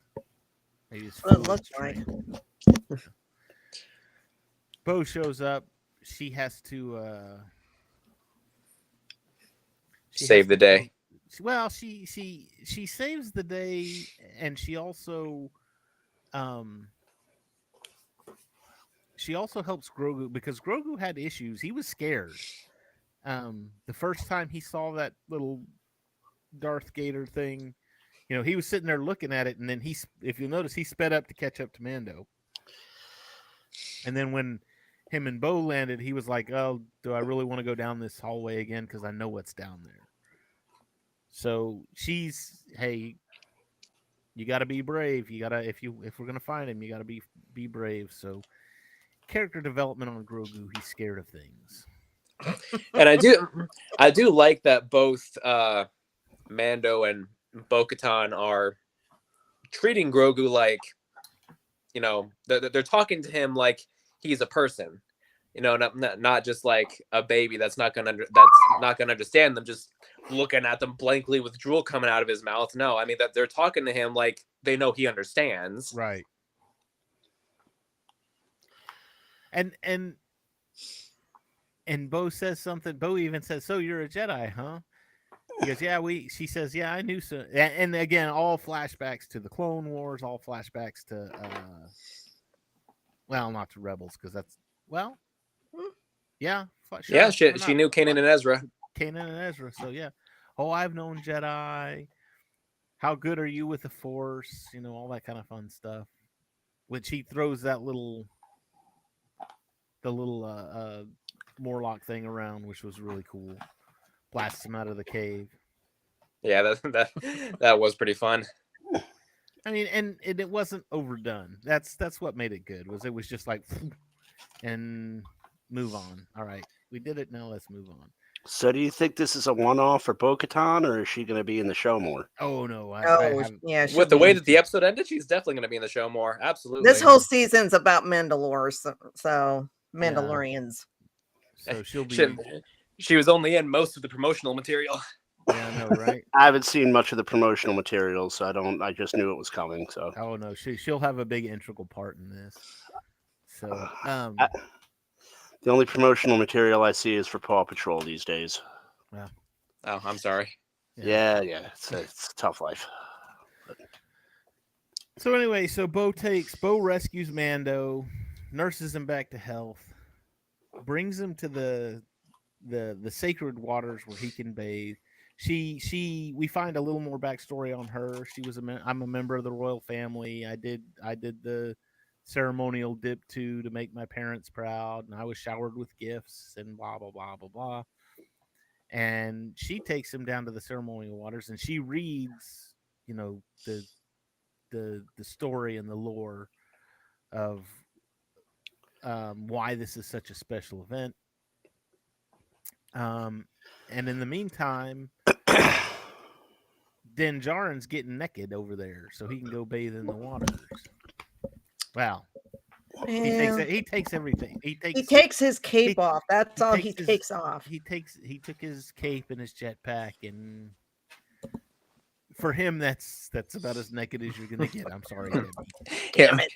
Maybe his Well, it looks like. Bo shows up. She has to save the day. Well, she saves the day, and she also helps Grogu, because Grogu had issues. He was scared. The first time he saw that little Darth Gator thing, he was sitting there looking at it, and then if you'll notice, he sped up to catch up to Mando. And then when him and Bo landed, he was like, "Oh, do I really want to go down this hallway again? Because I know what's down there." So hey, you got to be brave. You gotta, if we're gonna find him, you got to be brave. So character development on Grogu, he's scared of things. And I do like that both Mando and Bo-Katan are treating Grogu like, they're talking to him like he's a person, not just like a baby that's not gonna understand them, just looking at them blankly with drool coming out of his mouth. No, I mean that they're talking to him like they know he understands. Right. And Bo says something. Bo even says, "So you're a Jedi, huh?" He goes, "Yeah, she says, "Yeah, I knew so." And again, all flashbacks to the Clone Wars, all flashbacks to well, not to Rebels, because that's yeah, sure, yeah. She knew Kanan and Ezra. So yeah. "Oh, I've known Jedi. How good are you with the Force?" All that kind of fun stuff. Which he throws that little Morlock thing around, which was really cool. Blasts him out of the cave. Yeah, that was pretty fun. I mean, and it wasn't overdone. That's what made it good. It was just like, and move on. All right, we did it. Now let's move on. So, do you think this is a one-off for Bo-Katan, or is she going to be in the show more? Oh no, I have. Yeah, With the way that the episode ended, she's definitely going to be in the show more. Absolutely. This whole season's about Mandalore, so Mandalorians. So she'll be. She was only in most of the promotional material. Yeah, I know, right? I haven't seen much of the promotional materials, so I just knew it was coming. So. Oh no, she'll have a big integral part in this. So, the only promotional material I see is for Paw Patrol these days. Yeah. Oh, I'm sorry. Yeah. It's a tough life. So anyway, Bo rescues Mando, nurses him back to health, brings him to the sacred waters where he can bathe. We find a little more backstory on her. I'm a member of the royal family. I did the ceremonial dip to make my parents proud, and I was showered with gifts and blah blah blah blah blah. And she takes him down to the ceremonial waters, and she reads, the story and the lore of why this is such a special event. And in the meantime, Din Djarin's getting naked over there, so he can go bathe in the waters. Wow. He takes everything. He takes his cape off. That's all he takes off. He took his cape and his jetpack, and for him, that's about as naked as you're gonna get. I'm sorry, Debbie.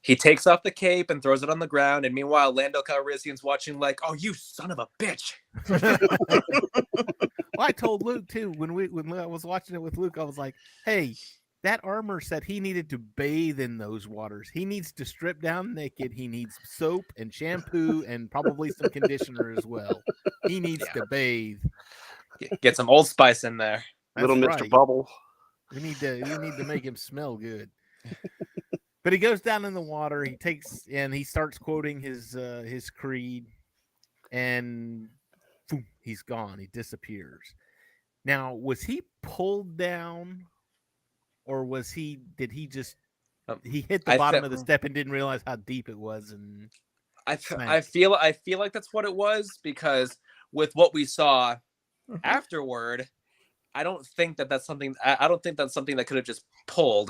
He takes off the cape and throws it on the ground, and meanwhile, Lando Calrissian's watching like, "Oh, you son of a bitch!" Well, I told Luke too when I was watching it with Luke. I was like, "Hey, that armor said he needed to bathe in those waters. He needs to strip down naked. He needs soap and shampoo and probably some conditioner as well. He needs to bathe. Get some Old Spice in there." That's Little right. Mr. Bubble. We need to make him smell good. But he goes down in the water. He starts quoting his creed, and boom, he's gone. He disappears. Now, was he pulled down, or did he just he hit the bottom of the step and didn't realize how deep it was? And I feel like that's what it was, because with what we saw afterward, I don't think that's something. I don't think that's something that could have just pulled.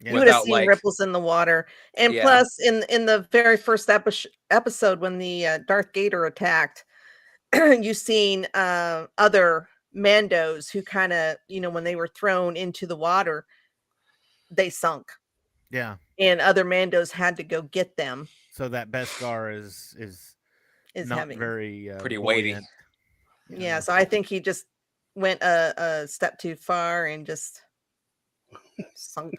You would have seen ripples in the water, and plus, in the very first episode when the Darth Gator attacked, you seen other Mandos who kind of, when they were thrown into the water, they sunk. Yeah, and other Mandos had to go get them. So that Beskar is not heavy. Very pretty weighty. Yeah, so I think he just went a step too far and just sunk.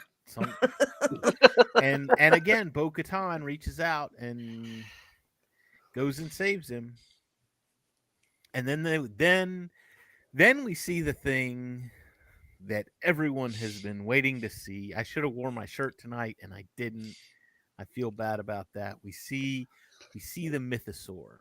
and again, Bo-Katan reaches out and goes and saves him. And then we see the thing that everyone has been waiting to see. I should have worn my shirt tonight, and I didn't. I feel bad about that. We see the mythosaur.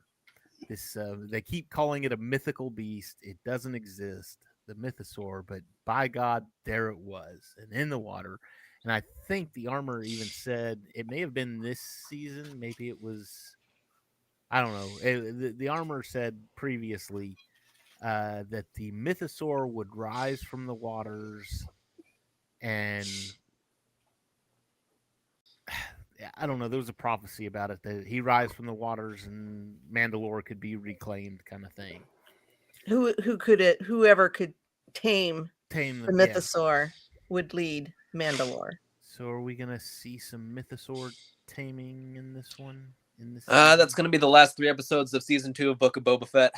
This they keep calling it a mythical beast. It doesn't exist, the mythosaur, but by God, there it was, and in the water. And I think the armor even said it may have been this season. Maybe it was. I don't know. The armor said previously that the mythosaur would rise from the waters, and I don't know. There was a prophecy about it that he rise from the waters and Mandalore could be reclaimed, kind of thing. Whoever could tame the mythosaur would lead Mandalore. So are we gonna see some mythosaur taming in this one? That's gonna be the last 3 episodes of season 2 of Book of Boba Fett.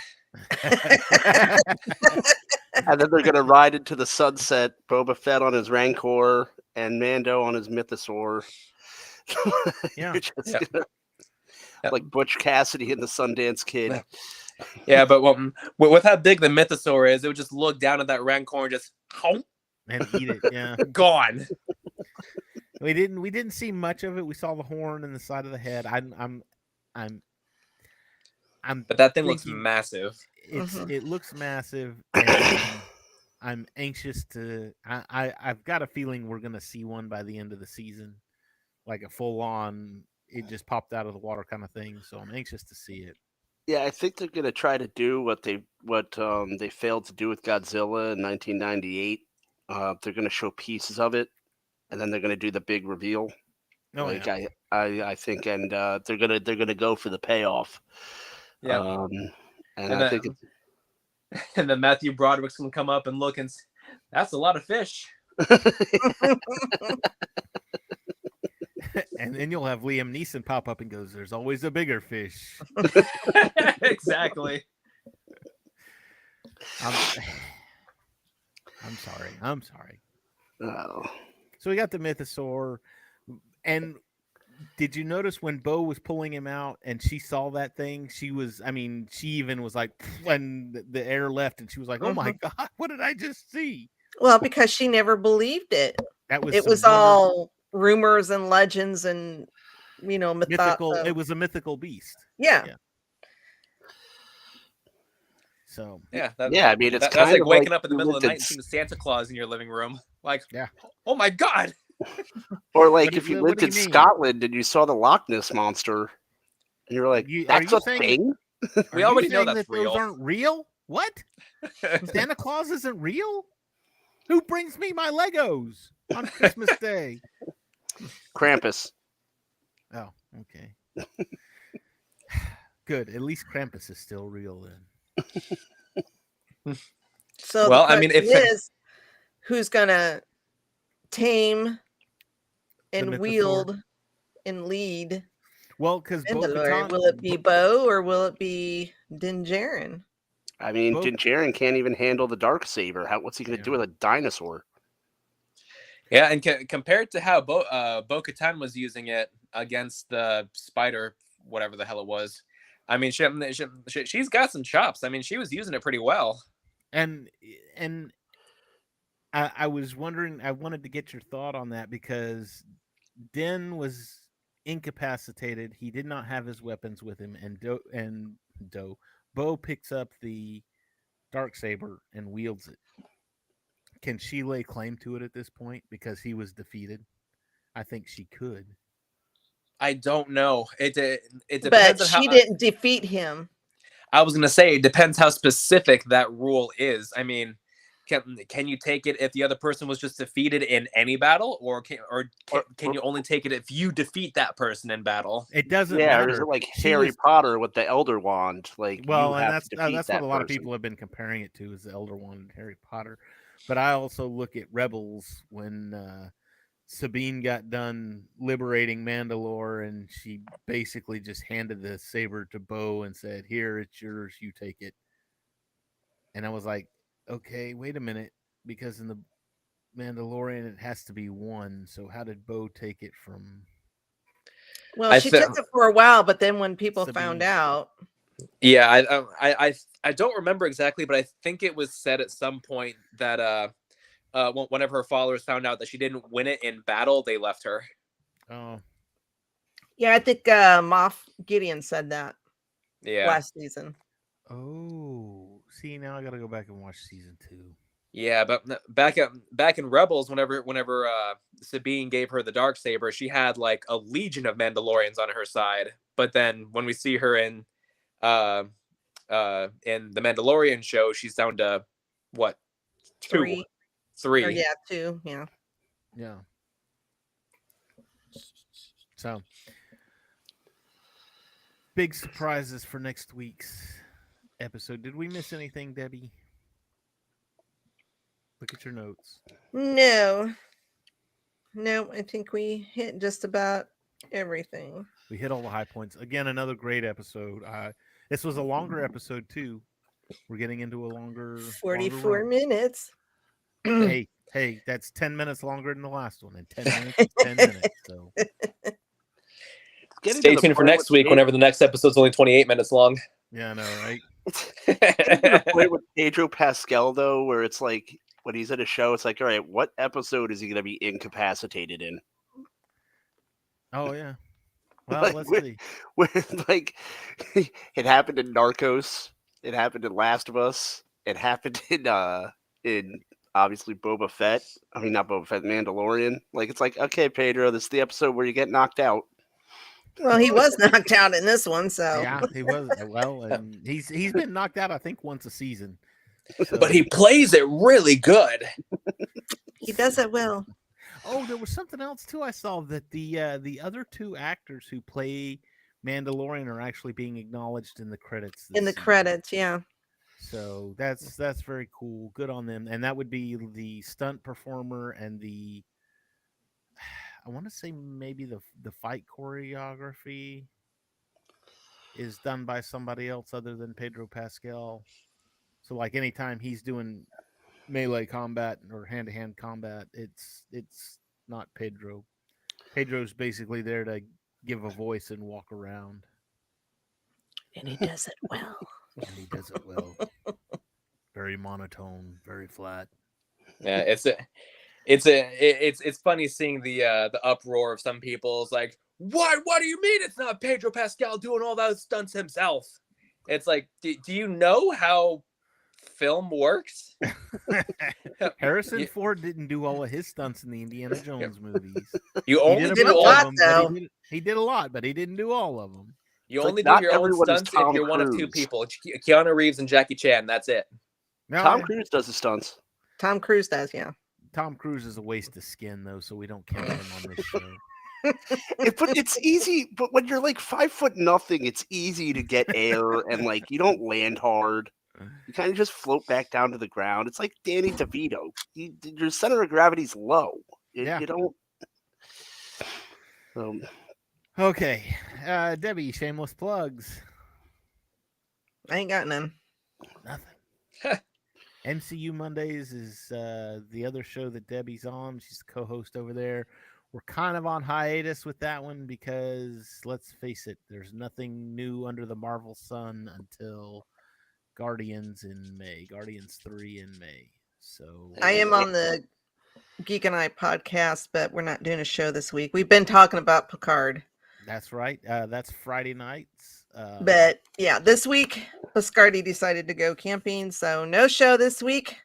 And then they're gonna ride into the sunset, Boba Fett on his Rancor and Mando on his mythosaur. Yeah. Like Butch Cassidy and the Sundance Kid. Yeah, but with how big the mythosaur is, it would just look down at that Rancor and just and eat it. Yeah, gone. We didn't see much of it. We saw the horn and the side of the head. I'm But that thing looks massive. It looks massive, and I'm anxious to. I've got a feeling we're gonna see one by the end of the season, like a full on. It just popped out of the water kind of thing. So I'm anxious to see it. Yeah, I think they're gonna try to do what they failed to do with Godzilla in 1998. They're gonna show pieces of it, and then they're gonna do the big reveal. Oh, like yeah. I think, and they're gonna go for the payoff. Yeah. And I think and then Matthew Broderick's gonna come up and look and that's a lot of fish. And then you'll have Liam Neeson pop up and goes, "There's always a bigger fish." Exactly. I'm sorry. I'm sorry. Oh. So we got the Mythosaur, and did you notice when Bo was pulling him out and she saw that thing? She even was like, when the air left, and she was like, "Oh my God, what did I just see?" Well, because she never believed it. It was all rumors and legends and mythical. It was a mythical beast. Yeah. So I mean, it's that's kind like of waking like up in the middle of the night and seeing Santa Claus in your living room. Like, yeah. Oh my God. Or like if you lived in Scotland and you saw the Loch Ness monster, and you're like, "That's a thing." We already know that's real. Those aren't real. What? Santa Claus isn't real? Who brings me my Legos on Christmas Day? Krampus. Oh, okay. Good. At least Krampus is still real then. So well, the question is, who's gonna tame and wield and lead? Well, because Mandalorian, will it be Bo or will it be Din Djarin? I mean, Din Djarin can't even handle the Darksaber. What's he going to do with a dinosaur? Yeah, and compared to how Bo-Katan was using it against the spider, whatever the hell it was, I mean, she's got some chops. I mean, she was using it pretty well. And I was wondering, I wanted to get your thought on that because Din was incapacitated. He did not have his weapons with him, and Bo picks up the Darksaber and wields it. Can she lay claim to it at this point because he was defeated? I think she could. I don't know. It depends. But she didn't defeat him. I was gonna say it depends how specific that rule is. I mean, can you take it if the other person was just defeated in any battle, or can you only take it if you defeat that person in battle? It doesn't matter. Or is it like Harry Potter with the Elder Wand? Like, well, and that's what a lot of people have been comparing it to, is the Elder Wand and Harry Potter. But I also look at Rebels when Sabine got done liberating Mandalore, and she basically just handed the saber to Bo and said, "Here, it's yours. You take it." And I was like, okay, wait a minute, because in the Mandalorian it has to be one. So how did Bo take it from? Well, she took it for a while, but then when people found out, yeah, I don't remember exactly, but I think it was said at some point that one of her followers found out that she didn't win it in battle, they left her. Oh, yeah, I think Moff Gideon said that. Yeah, last season. Oh, see, now I got to go back and watch season 2. Yeah, but back in Rebels, whenever Sabine gave her the Darksaber, she had like a legion of Mandalorians on her side. But then when we see her in the Mandalorian show, she's down to what? 2? 3. Or, yeah, 2. Yeah. Yeah. So, big surprises for next week's episode. Did we miss anything, Debbie? Look at your notes. No, I think we hit just about everything. We hit all the high points. Again, another great episode. This was a longer episode too. We're getting into a longer 44 minutes. Hey, that's 10 minutes longer than the last one, and 10 minutes is 10 minutes. So stay tuned for next week whenever the next episode's only 28 minutes long. Yeah, I know, right? The point with Pedro Pascal, though, where it's like when he's at a show, it's like, all right, what episode is he going to be incapacitated in? Oh, yeah. Well, let's see. Like, it happened in Narcos. It happened in Last of Us. It happened in obviously Boba Fett. I mean, not Boba Fett, Mandalorian. Like, it's like, okay, Pedro, this is the episode where you get knocked out. Well, he was knocked out in this one, so Yeah, he was. Well, and he's been knocked out, I think, once a season. So. But he plays it really good. He does it well. Oh, there was something else too. I saw that the other two actors who play Mandalorian are actually being acknowledged in the credits. In the season. credits, yeah. So that's very cool. Good on them. And that would be the stunt performer and I want to say maybe the fight choreography is done by somebody else other than Pedro Pascal. So like anytime he's doing melee combat or hand-to-hand combat, it's not Pedro. Pedro's basically there to give a voice and walk around. And he does it well. And he does it well. Very monotone, very flat. Yeah, it's funny seeing the uproar of some people. It's like, what do you mean it's not Pedro Pascal doing all those stunts himself? It's like, do you know how film works? Harrison Ford didn't do all of his stunts in the Indiana Jones movies. You only did a lot, though. He did a lot, but he didn't do all of them. You It's only like do not your own everyone is stunts Tom if you're one of two Cruise. people: Keanu Reeves and Jackie Chan. That's it. No, Tom Cruise does the stunts. Tom Cruise does, yeah. Tom Cruise is a waste of skin, though, so we don't count him on this show. But it's easy. But when you're like 5'0", it's easy to get air and like you don't land hard. You kind of just float back down to the ground. It's like Danny DeVito. Your center of gravity's low. You don't. Okay, Debbie, shameless plugs. I ain't got none. Nothing. MCU Mondays is the other show that Debbie's on. She's the co-host over there. We're kind of on hiatus with that one because, let's face it, there's nothing new under the Marvel sun until Guardians in May. Guardians 3 in May. So I am on the Geek and I podcast, but we're not doing a show this week. We've been talking about Picard. That's right. That's Friday nights. But yeah, this week, Biscardi decided to go camping, so no show this week.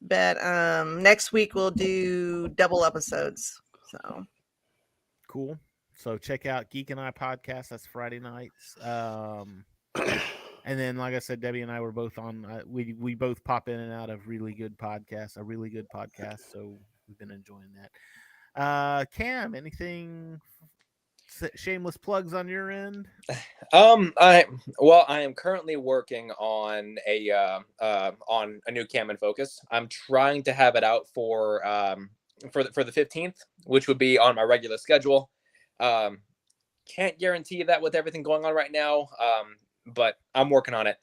But next week we'll do double episodes. So cool. So check out Geek and I podcast. That's Friday nights. And then, like I said, Debbie and I were both on. We both pop in and out of a really good podcast. So we've been enjoying that. Cam, anything? Shameless plugs on your end? I am currently working on a new Cam and Focus. I'm trying to have it out for the 15th, which would be on my regular schedule. Can't guarantee that with everything going on right now, but I'm working on it.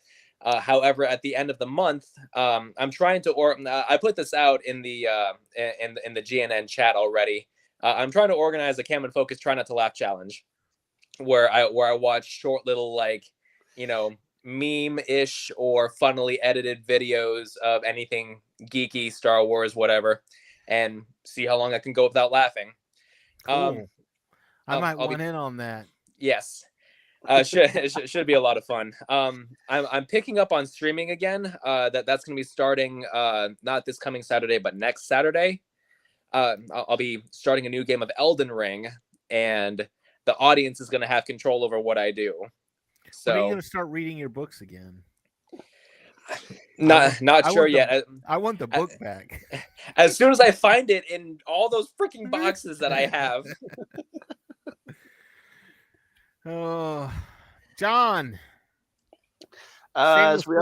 However, at the end of the month, I'm trying to I put this out in the GNN chat already. I'm trying to organize a Cam and Focus Try Not to Laugh challenge, where I watch short little meme-ish or funnily edited videos of anything geeky, Star Wars, whatever, and see how long I can go without laughing. Cool. I might want in on that. Yes. Should be a lot of fun. I'm picking up on streaming again. That's going to be starting not this coming Saturday, but next Saturday. I'll be starting a new game of Elden Ring, and the audience is going to have control over what I do. So when are you going to start reading your books again? Not sure yet. I want the book back. As soon as I find it in all those freaking boxes that I have. Oh, John. As we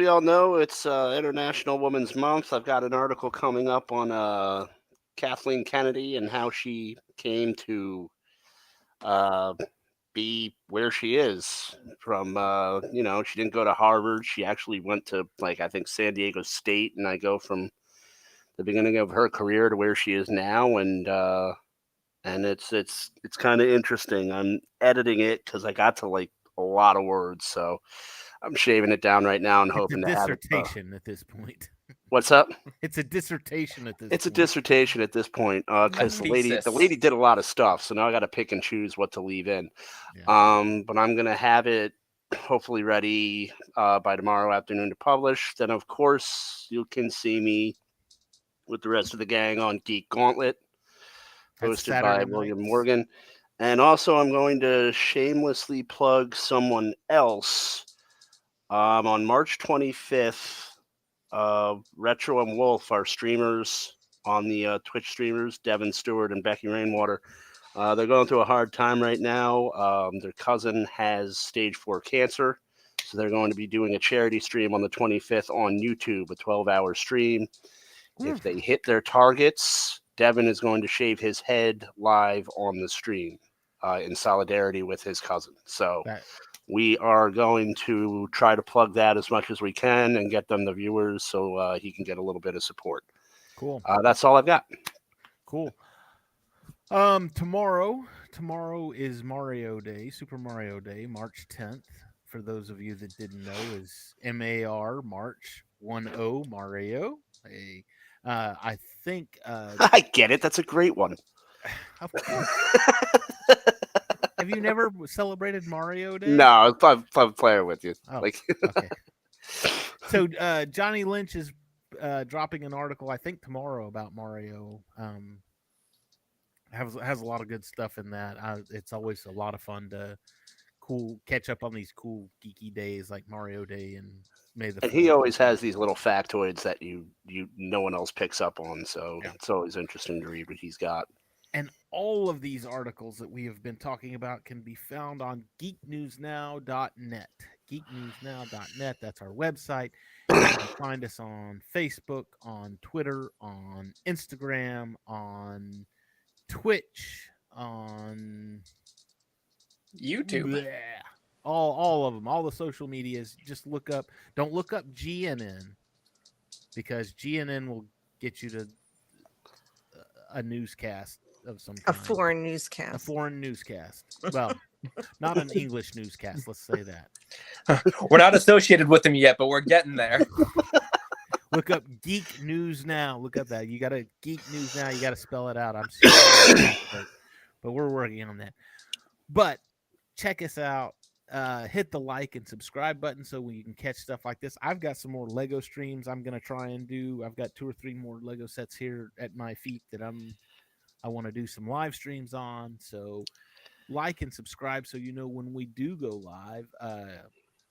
all know, it's International Women's Month. I've got an article coming up on Kathleen Kennedy and how she came to be where she is from. She didn't go to Harvard. She actually went to, I think, San Diego State. And I go from the beginning of her career to where she is now. And it's kind of interesting. I'm editing it because I got to a lot of words. So I'm shaving it down right now and hoping to have it. Dissertation at this point. What's up? It's a dissertation at this. It's a point. dissertation at this point because the lady did a lot of stuff, so now I got to pick and choose what to leave in. Yeah. But I'm gonna have it hopefully ready by tomorrow afternoon to publish. Then, of course, you can see me with the rest of the gang on Geek Gauntlet, hosted by William Morgan. And also, I'm going to shamelessly plug someone else. On March 25th, Retro and Wolf, our streamers on the Twitch streamers, Devin Stewart and Becky Rainwater, they're going through a hard time right now. Their cousin has stage 4 cancer, so they're going to be doing a charity stream on the 25th on YouTube, a 12-hour stream. If they hit their targets, Devin is going to shave his head live on the stream in solidarity with his cousin. So we are going to try to plug that as much as we can and get them the viewers so he can get a little bit of support. Cool. That's all I've got. Cool. Tomorrow is Mario Day, Super Mario Day, March 10th. For those of you that didn't know, is MAR, March 10 Mario. I think I get it. That's a great one. Of course. Have you never celebrated Mario Day? No, I'm playing with you. Oh, okay. So Johnny Lynch is dropping an article, I think tomorrow, about Mario. Has a lot of good stuff in that. It's always a lot of fun to catch up on these cool geeky days like Mario Day and May the 4th. And he always has these little factoids that you no one else picks up on, so it's always interesting to read what he's got. And all of these articles that we have been talking about can be found on geeknewsnow.net. Geeknewsnow.net, that's our website. You can find us on Facebook, on Twitter, on Instagram, on Twitch, on YouTube. All of them, all the social medias. Just don't look up GNN, because GNN will get you to a newscast of some kind. A foreign newscast. A foreign newscast. Well, not an English newscast, let's say that. We're not associated with them yet, but we're getting there. Look up Geek News Now. Look up that. You got to Geek News Now. You got to spell it out. I'm sorry, but we're working on that. But check us out. Hit the like and subscribe button so you can catch stuff like this. I've got some more Lego streams I'm going to try and do. I've got 2 or 3 more Lego sets here at my feet that I want to do some live streams on. So like and subscribe so you know when we do go live.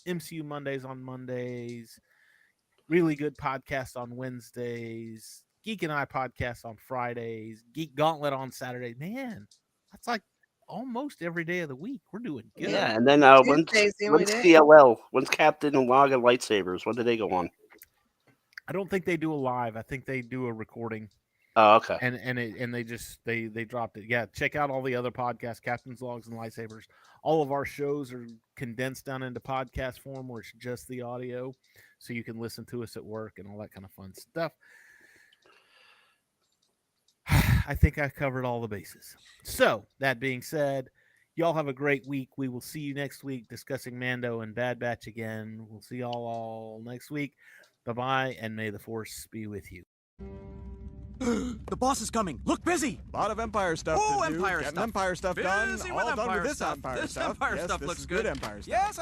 MCU Mondays on Mondays. Really Good podcast on Wednesdays. Geek and I podcast on Fridays. Geek Gauntlet on Saturday. Man, that's like almost every day of the week. We're doing good. Yeah, and then when's CLL? When's Captain and Log and Lightsabers? When do they go on? I don't think they do a live. I think they do a recording. Oh, okay. And they dropped it. Yeah, check out all the other podcasts, Captain's Logs and Lightsabers. All of our shows are condensed down into podcast form where it's just the audio, so you can listen to us at work and all that kind of fun stuff. I think I covered all the bases. So, that being said, y'all have a great week. We will see you next week discussing Mando and Bad Batch again. We'll see y'all all next week. Bye-bye, and may the Force be with you. The boss is coming. Look busy. A lot of Empire stuff to do. Empire Getting stuff. Empire stuff done. Busy all with done Empire with this stuff. Empire This stuff. Empire Yes, stuff this looks is good. Empire stuff. Yes,